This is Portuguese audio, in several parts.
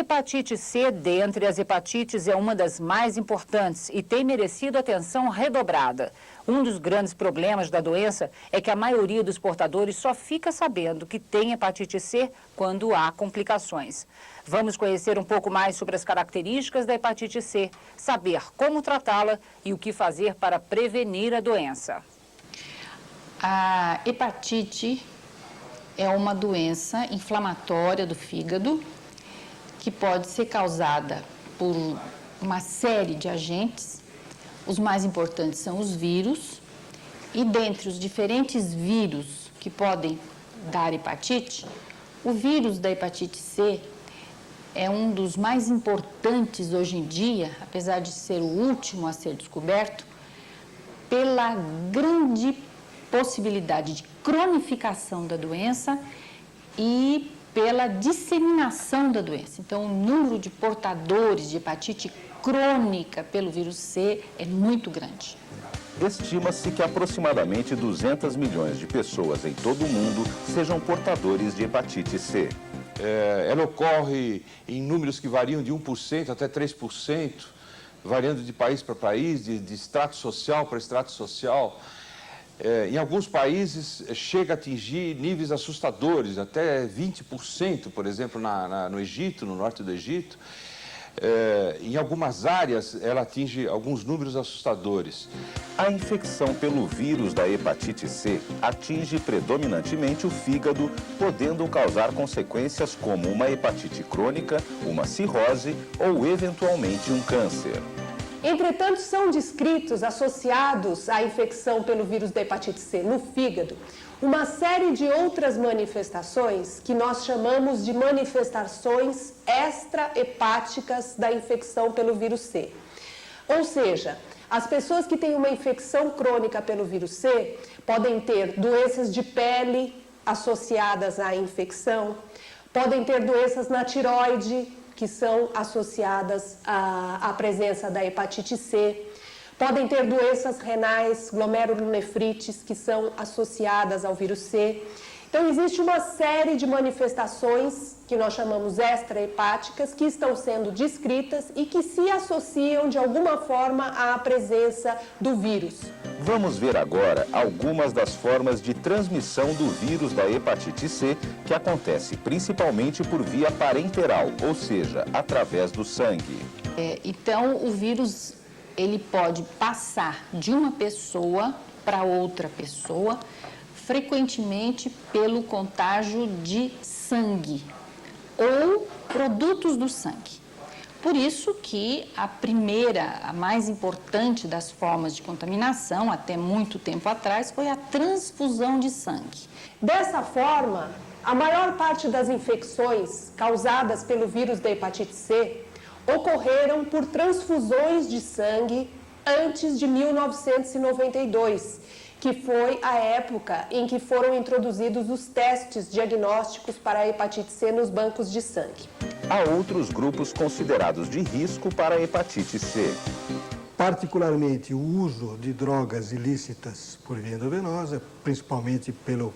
hepatite C, dentre as hepatites, é uma das mais importantes e tem merecido atenção redobrada. Um dos grandes problemas da doença é que a maioria dos portadores só fica sabendo que tem hepatite C quando há complicações. Vamos conhecer um pouco mais sobre as características da hepatite C, saber como tratá-la e o que fazer para prevenir a doença. A hepatite é uma doença inflamatória do fígado que pode ser causada por uma série de agentes. Os mais importantes são os vírus, e dentre os diferentes vírus que podem dar hepatite, o vírus da hepatite C é um dos mais importantes hoje em dia, apesar de ser o último a ser descoberto, pela grande possibilidade de cronificação da doença e pela disseminação da doença. Então, o número de portadores de hepatite crônica pelo vírus C é muito grande. Estima-se que aproximadamente 200 milhões de pessoas em todo o mundo sejam portadores de hepatite C. Ela ocorre em números que variam de 1% até 3%, variando de país para país, de extrato social para extrato social. Em alguns países chega a atingir níveis assustadores, até 20%, por exemplo, no Egito, no norte do Egito. Em algumas áreas, ela atinge alguns números assustadores. A infecção pelo vírus da hepatite C atinge predominantemente o fígado, podendo causar consequências como uma hepatite crônica, uma cirrose ou, eventualmente, um câncer. Entretanto, são descritos, associados à infecção pelo vírus da hepatite C no fígado, uma série de outras manifestações que nós chamamos de manifestações extrahepáticas da infecção pelo vírus C. Ou seja, as pessoas que têm uma infecção crônica pelo vírus C podem ter doenças de pele associadas à infecção, podem ter doenças na tireoide, que são associadas à presença da hepatite C. Podem ter doenças renais, glomerulonefrites, que são associadas ao vírus C. Então, existe uma série de manifestações que nós chamamos extrahepáticas, que estão sendo descritas e que se associam de alguma forma à presença do vírus. Vamos ver agora algumas das formas de transmissão do vírus da hepatite C, que acontece principalmente por via parenteral, ou seja, através do sangue. Então, o vírus ele pode passar de uma pessoa para outra pessoa, frequentemente pelo contágio de sangue ou produtos do sangue. Por isso que a mais importante das formas de contaminação, até muito tempo atrás, foi a transfusão de sangue. Dessa forma, a maior parte das infecções causadas pelo vírus da hepatite C ocorreram por transfusões de sangue antes de 1992, que foi a época em que foram introduzidos os testes diagnósticos para a hepatite C nos bancos de sangue. Há outros grupos considerados de risco para a hepatite C. Particularmente o uso de drogas ilícitas por via endovenosa, principalmente pelo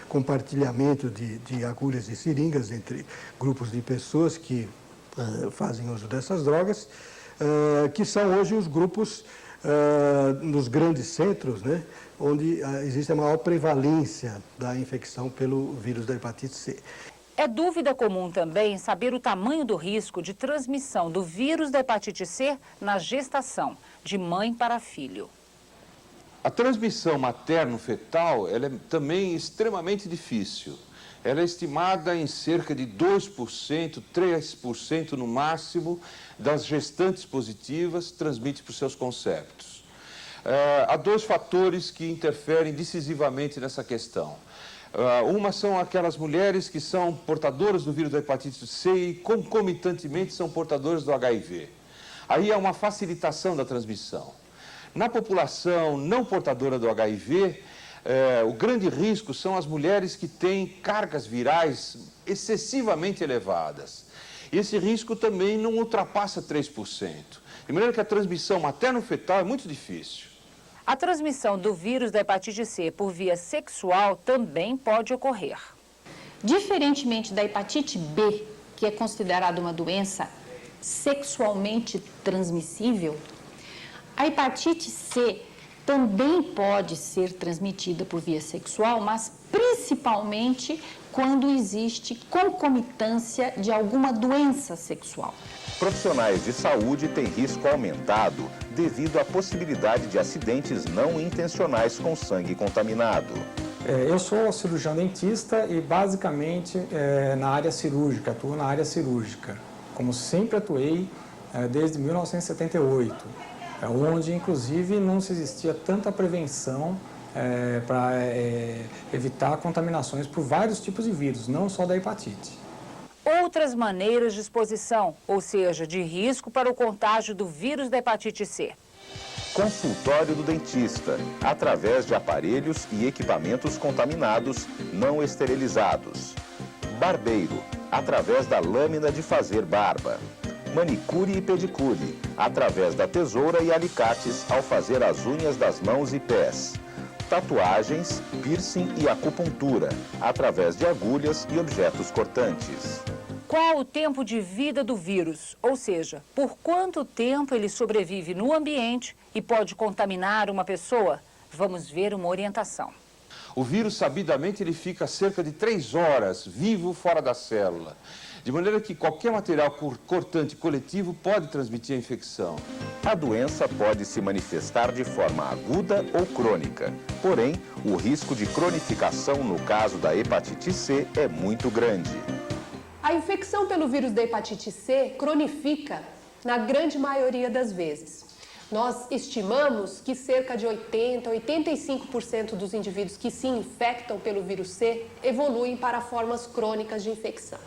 compartilhamento de agulhas e seringas entre grupos de pessoas que fazem uso dessas drogas, que são hoje os grupos nos grandes centros, né, onde existe a maior prevalência da infecção pelo vírus da hepatite C. É dúvida comum também saber o tamanho do risco de transmissão do vírus da hepatite C na gestação, de mãe para filho. A transmissão materno-fetal ela é também extremamente difícil. Ela é estimada em cerca de 2%, 3% no máximo das gestantes positivas transmite para os seus conceptos. Há dois fatores que interferem decisivamente nessa questão. Uma são aquelas mulheres que são portadoras do vírus da hepatite C e concomitantemente são portadoras do HIV. Aí há uma facilitação da transmissão. Na população não portadora do HIV, o grande risco são as mulheres que têm cargas virais excessivamente elevadas. Esse risco também não ultrapassa 3%. De maneira que a transmissão materno-fetal é muito difícil. A transmissão do vírus da hepatite C por via sexual também pode ocorrer. Diferentemente da hepatite B, que é considerada uma doença sexualmente transmissível, a hepatite C também pode ser transmitida por via sexual, mas principalmente quando existe concomitância de alguma doença sexual. Profissionais de saúde têm risco aumentado devido à possibilidade de acidentes não intencionais com sangue contaminado. Eu sou cirurgião dentista e basicamente na área cirúrgica, atuo na área cirúrgica, como sempre atuei desde 1978, onde inclusive não se existia tanta prevenção para evitar contaminações por vários tipos de vírus, não só da hepatite. Outras maneiras de exposição, ou seja, de risco para o contágio do vírus da hepatite C. Consultório do dentista, através de aparelhos e equipamentos contaminados não esterilizados. Barbeiro, através da lâmina de fazer barba. Manicure e pedicure, através da tesoura e alicates ao fazer as unhas das mãos e pés. Tatuagens, piercing e acupuntura, através de agulhas e objetos cortantes. Qual o tempo de vida do vírus? Ou seja, por quanto tempo ele sobrevive no ambiente e pode contaminar uma pessoa? Vamos ver uma orientação. O vírus, sabidamente, ele fica cerca de 3 horas vivo fora da célula, de maneira que qualquer material cortante coletivo pode transmitir a infecção. A doença pode se manifestar de forma aguda ou crônica, porém, o risco de cronificação no caso da hepatite C é muito grande. A infecção pelo vírus da hepatite C cronifica na grande maioria das vezes. Nós estimamos que cerca de 80% a 85% dos indivíduos que se infectam pelo vírus C evoluem para formas crônicas de infecção.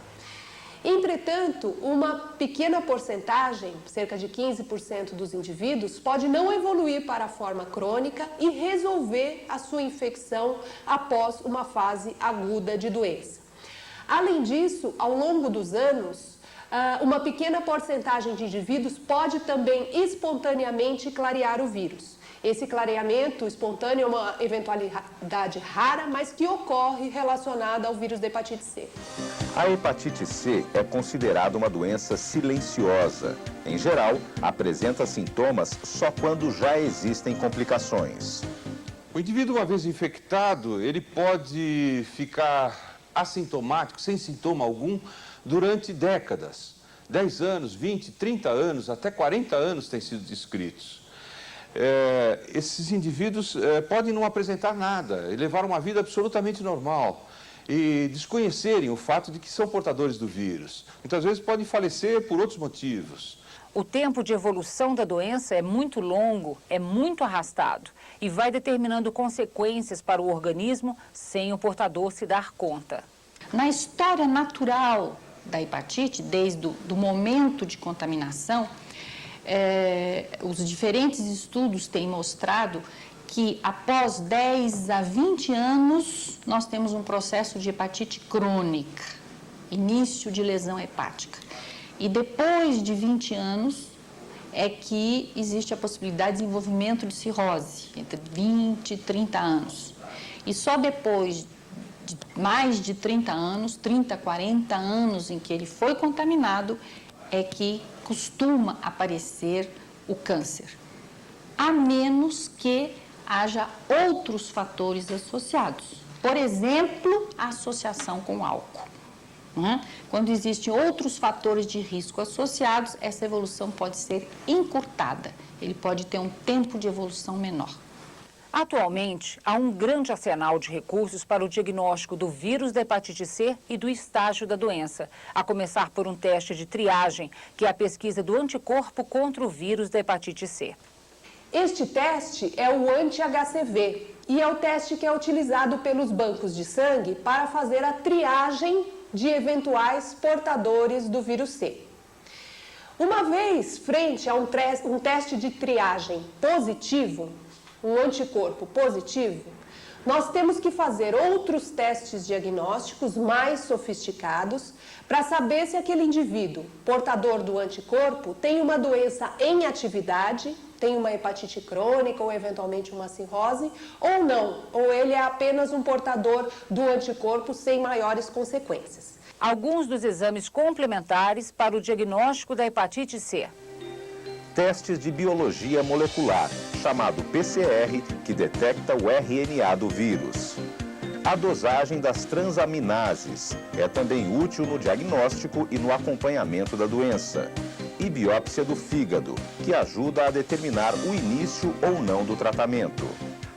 Entretanto, uma pequena porcentagem, cerca de 15% dos indivíduos, pode não evoluir para a forma crônica e resolver a sua infecção após uma fase aguda de doença. Além disso, ao longo dos anos, uma pequena porcentagem de indivíduos pode também espontaneamente clarear o vírus. Esse clareamento espontâneo é uma eventualidade rara, mas que ocorre relacionada ao vírus da hepatite C. A hepatite C é considerada uma doença silenciosa. Em geral, apresenta sintomas só quando já existem complicações. O indivíduo, uma vez infectado, ele pode ficar assintomático, sem sintoma algum, durante décadas. 10 anos, 20, 30 anos, até 40 anos têm sido descritos. Esses indivíduos podem não apresentar nada e levar uma vida absolutamente normal e desconhecerem o fato de que são portadores do vírus. Muitas vezes podem falecer por outros motivos. O tempo de evolução da doença é muito longo, é muito arrastado e vai determinando consequências para o organismo sem o portador se dar conta. Na história natural da hepatite, desde o momento de contaminação, os diferentes estudos têm mostrado que após 10 a 20 anos nós temos um processo de hepatite crônica, início de lesão hepática. E depois de 20 anos é que existe a possibilidade de desenvolvimento de cirrose, entre 20 e 30 anos. E só depois de mais de 30 anos, 30, 40 anos em que ele foi contaminado, é que costuma aparecer o câncer, a menos que haja outros fatores associados. Por exemplo, a associação com o álcool. Quando existem outros fatores de risco associados, essa evolução pode ser encurtada. Ele pode ter um tempo de evolução menor. Atualmente, há um grande arsenal de recursos para o diagnóstico do vírus da hepatite C e do estágio da doença, a começar por um teste de triagem, que é a pesquisa do anticorpo contra o vírus da hepatite C. Este teste é o anti-HCV e é o teste que é utilizado pelos bancos de sangue para fazer a triagem de eventuais portadores do vírus C. Uma vez frente a um teste de triagem positivo, um anticorpo positivo, nós temos que fazer outros testes diagnósticos mais sofisticados para saber se aquele indivíduo portador do anticorpo tem uma doença em atividade, tem uma hepatite crônica ou eventualmente uma cirrose, ou não, ou ele é apenas um portador do anticorpo sem maiores consequências. Alguns dos exames complementares para o diagnóstico da hepatite C. Testes de biologia molecular, chamado PCR, que detecta o RNA do vírus. A dosagem das transaminases é também útil no diagnóstico e no acompanhamento da doença. E biópsia do fígado, que ajuda a determinar o início ou não do tratamento.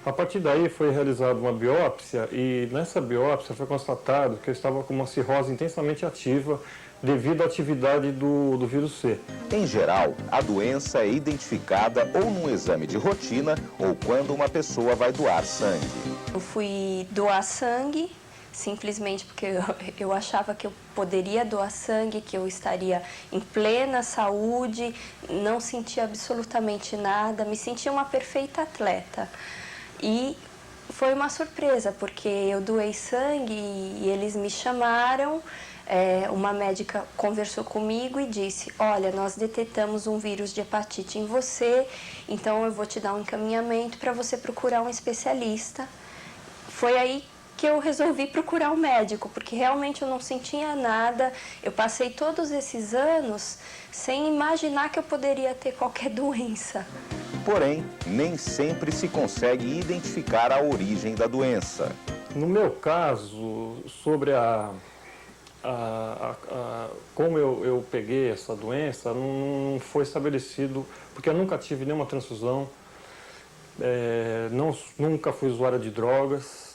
A partir daí foi realizada uma biópsia e nessa biópsia foi constatado que eu estava com uma cirrose intensamente ativa devido à atividade do vírus C. Em geral, a doença é identificada ou num exame de rotina ou quando uma pessoa vai doar sangue. Eu fui doar sangue simplesmente porque eu achava que eu poderia doar sangue, que eu estaria em plena saúde, não sentia absolutamente nada, me sentia uma perfeita atleta. E foi uma surpresa, porque eu doei sangue e eles me chamaram, uma médica conversou comigo e disse, olha, nós detectamos um vírus de hepatite em você, então eu vou te dar um encaminhamento para você procurar um especialista. Foi aí que eu resolvi procurar um médico, porque realmente eu não sentia nada, eu passei todos esses anos sem imaginar que eu poderia ter qualquer doença. Porém, nem sempre se consegue identificar a origem da doença. No meu caso, sobre como eu peguei essa doença, não foi estabelecido, porque eu nunca tive nenhuma transfusão, nunca fui usuária de drogas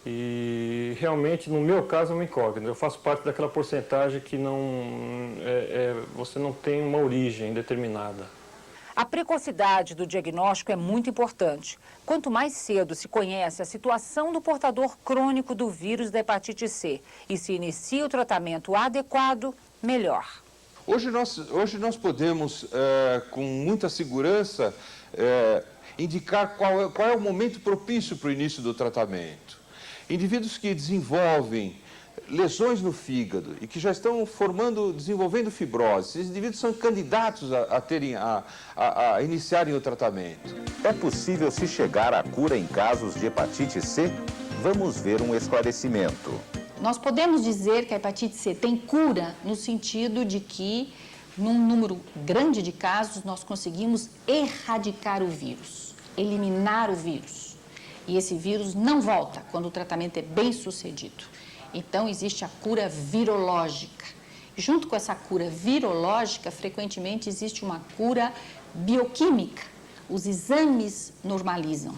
e realmente, no meu caso, é uma incógnita. Eu faço parte daquela porcentagem que você não tem uma origem determinada. A precocidade do diagnóstico é muito importante. Quanto mais cedo se conhece a situação do portador crônico do vírus da hepatite C e se inicia o tratamento adequado, melhor. Hoje nós podemos, com muita segurança, indicar qual é o momento propício para o início do tratamento. Indivíduos que desenvolvem lesões no fígado e que já estão desenvolvendo fibrose, esses indivíduos são candidatos a iniciarem o tratamento. É possível se chegar à cura em casos de hepatite C? Vamos ver um esclarecimento. Nós podemos dizer que a hepatite C tem cura no sentido de que, num número grande de casos, nós conseguimos erradicar o vírus, eliminar o vírus. E esse vírus não volta quando o tratamento é bem sucedido. Então, existe a cura virológica. Junto com essa cura virológica, frequentemente existe uma cura bioquímica. Os exames normalizam.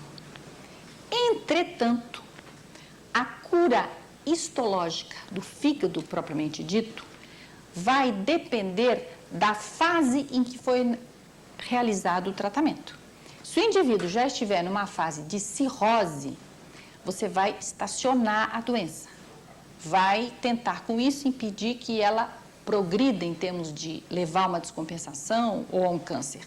Entretanto, a cura histológica do fígado, propriamente dito, vai depender da fase em que foi realizado o tratamento. Se o indivíduo já estiver numa fase de cirrose, você vai estacionar a doença. Vai tentar, com isso, impedir que ela progrida em termos de levar a uma descompensação ou a um câncer.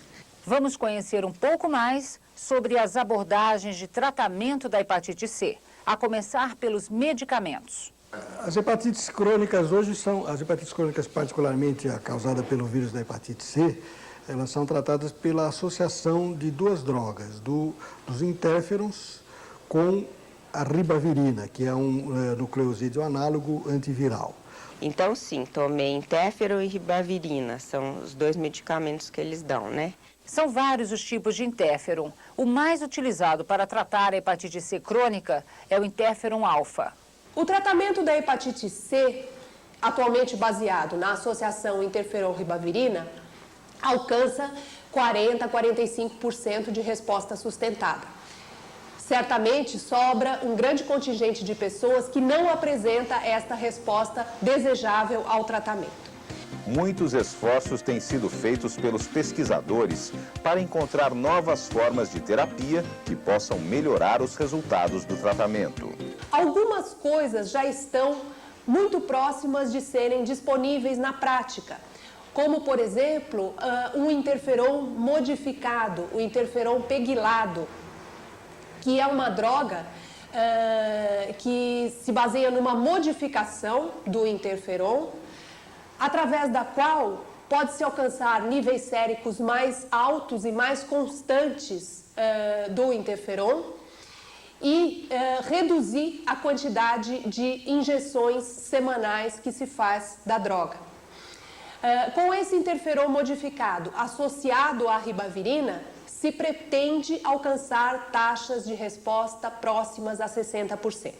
Vamos conhecer um pouco mais sobre as abordagens de tratamento da hepatite C, a começar pelos medicamentos. As hepatites crônicas hoje as hepatites crônicas, particularmente a causada pelo vírus da hepatite C, elas são tratadas pela associação de duas drogas, dos interferons com a ribavirina, que é um nucleosídeo análogo antiviral. Então, sim, tomei interferon e ribavirina, são os dois medicamentos que eles dão, né? São vários os tipos de interferon. O mais utilizado para tratar a hepatite C crônica é o interferon alfa. O tratamento da hepatite C, atualmente baseado na associação interferon-ribavirina, alcança 40% a 45% de resposta sustentada. Certamente sobra um grande contingente de pessoas que não apresenta esta resposta desejável ao tratamento. Muitos esforços têm sido feitos pelos pesquisadores para encontrar novas formas de terapia que possam melhorar os resultados do tratamento. Algumas coisas já estão muito próximas de serem disponíveis na prática, como, por exemplo, um interferon modificado, o interferon pegilado, que é uma droga que se baseia numa modificação do interferon, através da qual pode-se alcançar níveis séricos mais altos e mais constantes do interferon e reduzir a quantidade de injeções semanais que se faz da droga. Com esse interferon modificado associado à ribavirina, se pretende alcançar taxas de resposta próximas a 60%.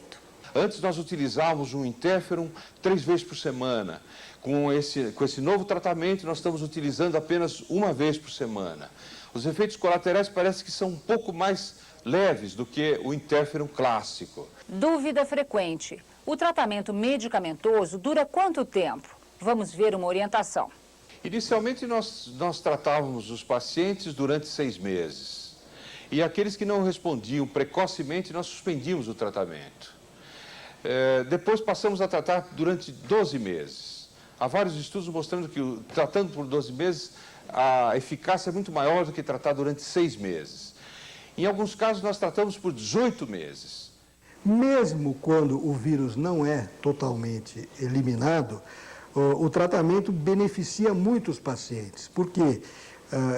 Antes nós utilizávamos um interferon 3 vezes por semana. Com esse novo tratamento, nós estamos utilizando apenas 1 vez por semana. Os efeitos colaterais parecem que são um pouco mais leves do que o interferon clássico. Dúvida frequente. O tratamento medicamentoso dura quanto tempo? Vamos ver uma orientação. Inicialmente, nós tratávamos os pacientes durante 6 meses. E aqueles que não respondiam precocemente, nós suspendíamos o tratamento. Depois passamos a tratar durante 12 meses. Há vários estudos mostrando que, tratando por 12 meses, a eficácia é muito maior do que tratar durante 6 meses. Em alguns casos, nós tratamos por 18 meses. Mesmo quando o vírus não é totalmente eliminado, o tratamento beneficia muito os pacientes, porque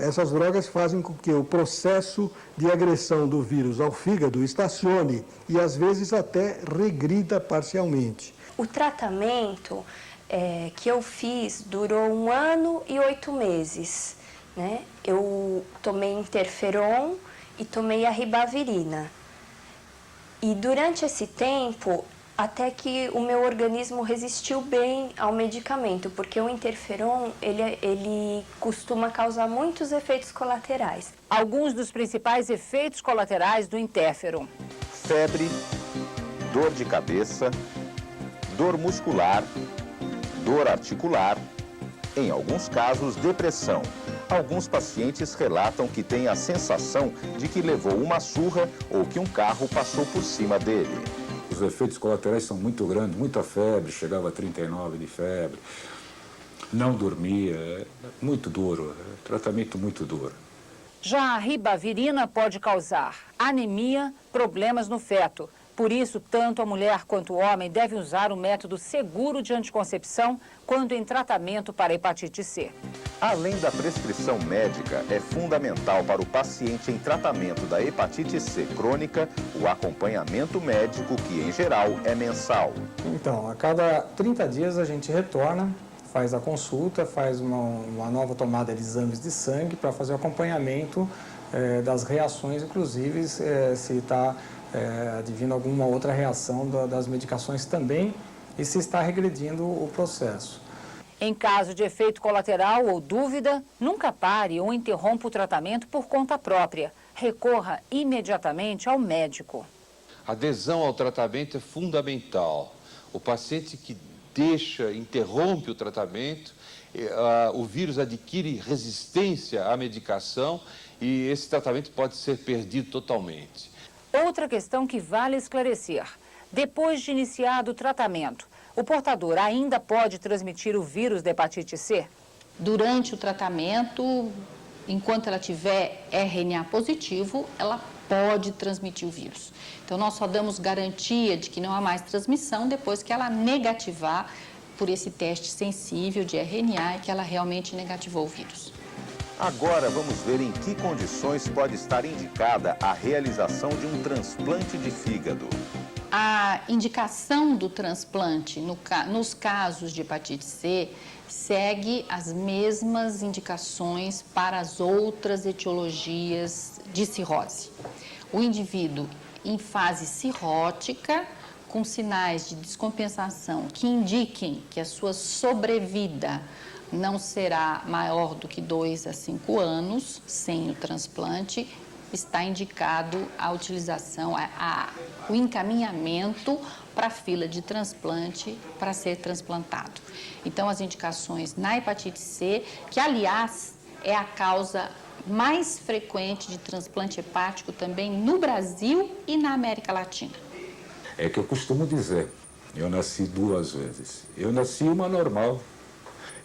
essas drogas fazem com que o processo de agressão do vírus ao fígado estacione e, às vezes, até regrida parcialmente. O tratamento que eu fiz durou 1 ano e 8 meses, né? Eu tomei interferon e tomei a ribavirina. E durante esse tempo, até que o meu organismo resistiu bem ao medicamento, porque o interferon, ele costuma causar muitos efeitos colaterais. Alguns dos principais efeitos colaterais do interferon: febre, dor de cabeça, dor muscular, dor articular, em alguns casos, depressão. Alguns pacientes relatam que têm a sensação de que levou uma surra ou que um carro passou por cima dele. Os efeitos colaterais são muito grandes, muita febre, chegava a 39 de febre, não dormia, muito duro, tratamento muito duro. Já a ribavirina pode causar anemia, problemas no feto. Por isso, tanto a mulher quanto o homem devem usar um método seguro de anticoncepção quando em tratamento para hepatite C. Além da prescrição médica, é fundamental para o paciente em tratamento da hepatite C crônica o acompanhamento médico, que em geral é mensal. Então, a cada 30 dias a gente retorna, faz a consulta, faz uma nova tomada de exames de sangue para fazer o acompanhamento das reações, inclusive se está advindo alguma outra reação das medicações também e se está regredindo o processo. Em caso de efeito colateral ou dúvida, nunca pare ou interrompa o tratamento por conta própria. Recorra imediatamente ao médico. A adesão ao tratamento é fundamental. O paciente que interrompe o tratamento, o vírus adquire resistência à medicação e esse tratamento pode ser perdido totalmente. Outra questão que vale esclarecer: depois de iniciado o tratamento, o portador ainda pode transmitir o vírus da hepatite C? Durante o tratamento, enquanto ela tiver RNA positivo, ela pode transmitir o vírus. Então, nós só damos garantia de que não há mais transmissão depois que ela negativar por esse teste sensível de RNA e que ela realmente negativou o vírus. Agora vamos ver em que condições pode estar indicada a realização de um transplante de fígado. A indicação do transplante nos casos de hepatite C segue as mesmas indicações para as outras etiologias de cirrose. O indivíduo em fase cirrótica, com sinais de descompensação que indiquem que a sua sobrevida não será maior do que 2 a 5 anos sem o transplante, está indicado a utilização, o encaminhamento para a fila de transplante para ser transplantado. Então, as indicações na hepatite C, que aliás é a causa mais frequente de transplante hepático também no Brasil e na América Latina. É que eu costumo dizer, eu nasci 2 vezes. Eu nasci uma normal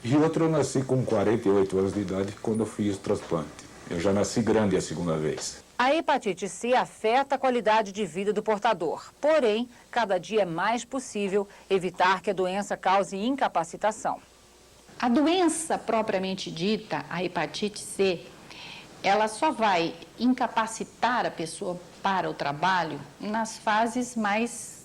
e outra eu nasci com 48 anos de idade quando eu fiz o transplante. Eu já nasci grande a 2ª vez. A hepatite C afeta a qualidade de vida do portador. Porém, cada dia é mais possível evitar que a doença cause incapacitação. A doença propriamente dita, a hepatite C, ela só vai incapacitar a pessoa para o trabalho nas fases mais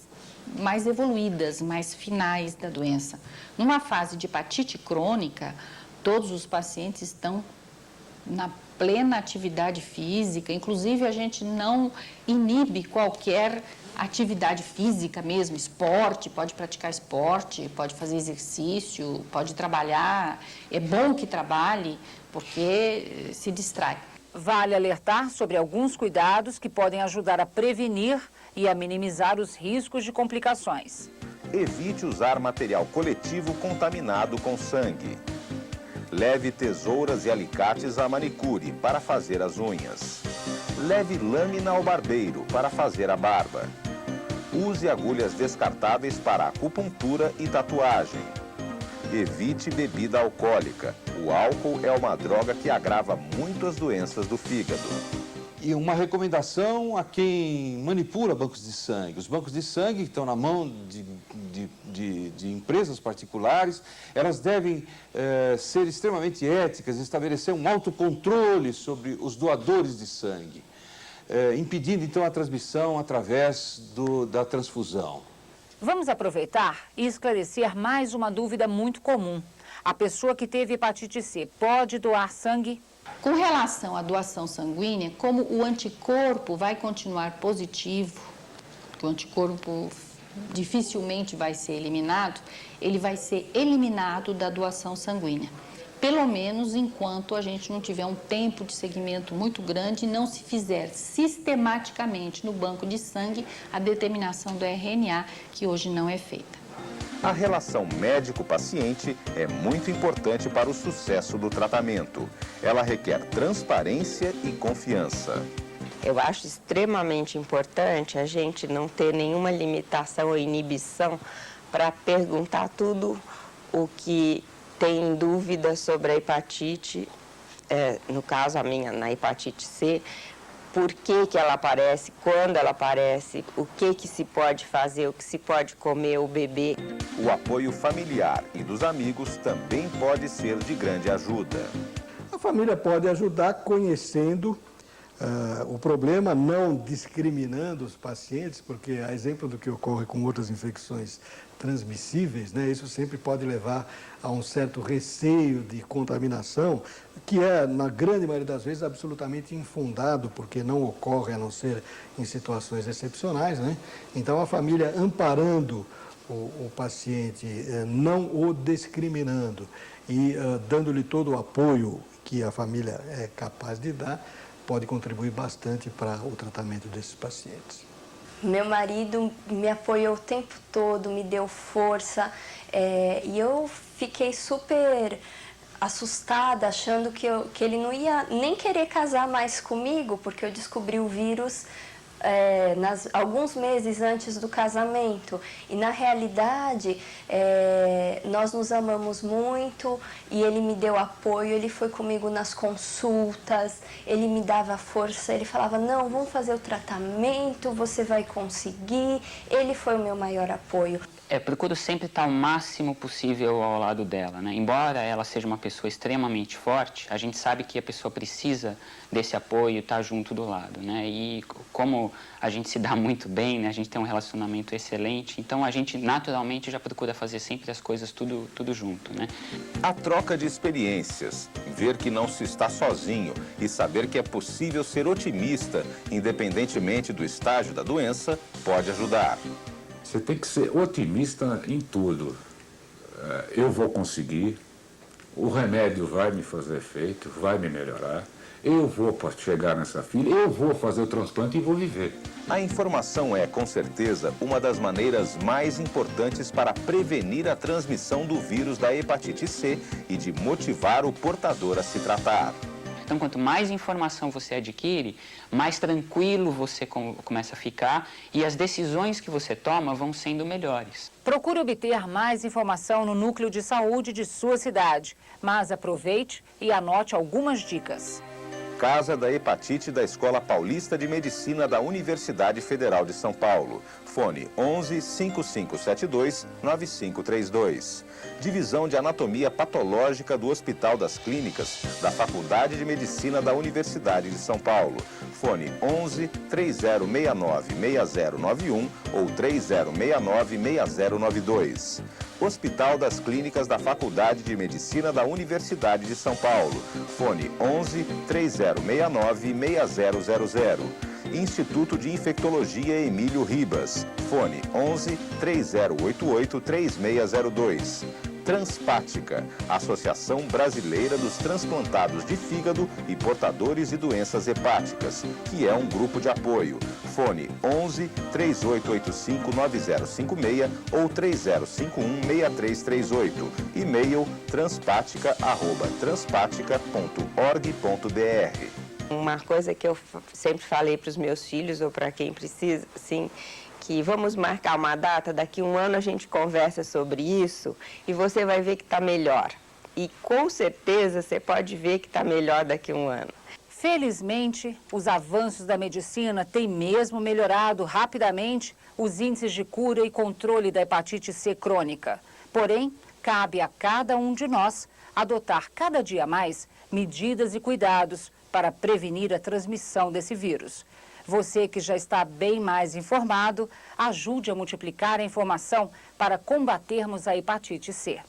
evoluídas, mais finais da doença. Numa fase de hepatite crônica, todos os pacientes estão na plena atividade física, inclusive a gente não inibe qualquer atividade física mesmo, esporte, pode praticar esporte, pode fazer exercício, pode trabalhar, é bom que trabalhe, porque se distrai. Vale alertar sobre alguns cuidados que podem ajudar a prevenir e a minimizar os riscos de complicações. Evite usar material coletivo contaminado com sangue. Leve tesouras e alicates à manicure para fazer as unhas. Leve lâmina ao barbeiro para fazer a barba. Use agulhas descartáveis para acupuntura e tatuagem. Evite bebida alcoólica. O álcool é uma droga que agrava muito as doenças do fígado. E uma recomendação a quem manipula bancos de sangue. Os bancos de sangue que estão na mão de empresas particulares, elas devem ser extremamente éticas, estabelecer um autocontrole sobre os doadores de sangue, impedindo então a transmissão através da transfusão. Vamos aproveitar e esclarecer mais uma dúvida muito comum. A pessoa que teve hepatite C pode doar sangue? Com relação à doação sanguínea, como o anticorpo vai continuar positivo, que o anticorpo dificilmente vai ser eliminado, ele vai ser eliminado da doação sanguínea. Pelo menos enquanto a gente não tiver um tempo de seguimento muito grande e não se fizer sistematicamente no banco de sangue a determinação do RNA, que hoje não é feita. A relação médico-paciente é muito importante para o sucesso do tratamento. Ela requer transparência e confiança. Eu acho extremamente importante a gente não ter nenhuma limitação ou inibição para perguntar tudo o que tem dúvida sobre a hepatite, no caso a minha, na hepatite C, por que ela aparece, quando ela aparece, o que se pode fazer, o que se pode comer ou beber. O apoio familiar e dos amigos também pode ser de grande ajuda. A família pode ajudar conhecendo o problema, não discriminando os pacientes, porque a exemplo do que ocorre com outras infecções transmissíveis, né, isso sempre pode levar a um certo receio de contaminação, que é, na grande maioria das vezes, absolutamente infundado, porque não ocorre a não ser em situações excepcionais, né? Então, a família amparando o paciente, não o discriminando e dando-lhe todo o apoio que a família é capaz de dar, pode contribuir bastante para o tratamento desses pacientes. Meu marido me apoiou o tempo todo, me deu força, e eu fiquei super assustada, achando que ele não ia nem querer casar mais comigo, porque eu descobri o vírus alguns meses antes do casamento. E, na realidade, nós nos amamos muito e ele me deu apoio, ele foi comigo nas consultas, ele me dava força, ele falava, não, vamos fazer o tratamento, você vai conseguir. Ele foi o meu maior apoio. Procuro sempre estar o máximo possível ao lado dela, né? Embora ela seja uma pessoa extremamente forte, a gente sabe que a pessoa precisa desse apoio, estar junto do lado, né? E como a gente se dá muito bem, né? A gente tem um relacionamento excelente, então a gente naturalmente já procura fazer sempre as coisas tudo junto, né? A troca de experiências, ver que não se está sozinho e saber que é possível ser otimista, independentemente do estágio da doença, pode ajudar. Você tem que ser otimista em tudo. Eu vou conseguir, o remédio vai me fazer efeito, vai me melhorar, eu vou chegar nessa fila, eu vou fazer o transplante e vou viver. A informação é, com certeza, uma das maneiras mais importantes para prevenir a transmissão do vírus da hepatite C e de motivar o portador a se tratar. Então, quanto mais informação você adquire, mais tranquilo você começa a ficar e as decisões que você toma vão sendo melhores. Procure obter mais informação no núcleo de saúde de sua cidade, mas aproveite e anote algumas dicas. Casa da Hepatite da Escola Paulista de Medicina da Universidade Federal de São Paulo. Fone 11 5572 9532. Divisão de Anatomia Patológica do Hospital das Clínicas da Faculdade de Medicina da Universidade de São Paulo. Fone 11 3069 6091 ou 3069 6092. Hospital das Clínicas da Faculdade de Medicina da Universidade de São Paulo. Fone 11 3069 6000. Instituto de Infectologia Emílio Ribas. Fone 11 3088 3602. Transpática, Associação Brasileira dos Transplantados de Fígado e Portadores de Doenças Hepáticas, que é um grupo de apoio. Fone 11 3885 9056 ou 3051 6338. E-mail transpatica@transpatica.org.br. Uma coisa que eu sempre falei para os meus filhos ou para quem precisa, assim, que vamos marcar uma data, daqui a um ano a gente conversa sobre isso e você vai ver que está melhor. E com certeza você pode ver que está melhor daqui a um ano. Felizmente, os avanços da medicina têm mesmo melhorado rapidamente os índices de cura e controle da hepatite C crônica. Porém, cabe a cada um de nós adotar cada dia mais medidas e cuidados para prevenir a transmissão desse vírus. Você que já está bem mais informado, ajude a multiplicar a informação para combatermos a hepatite C.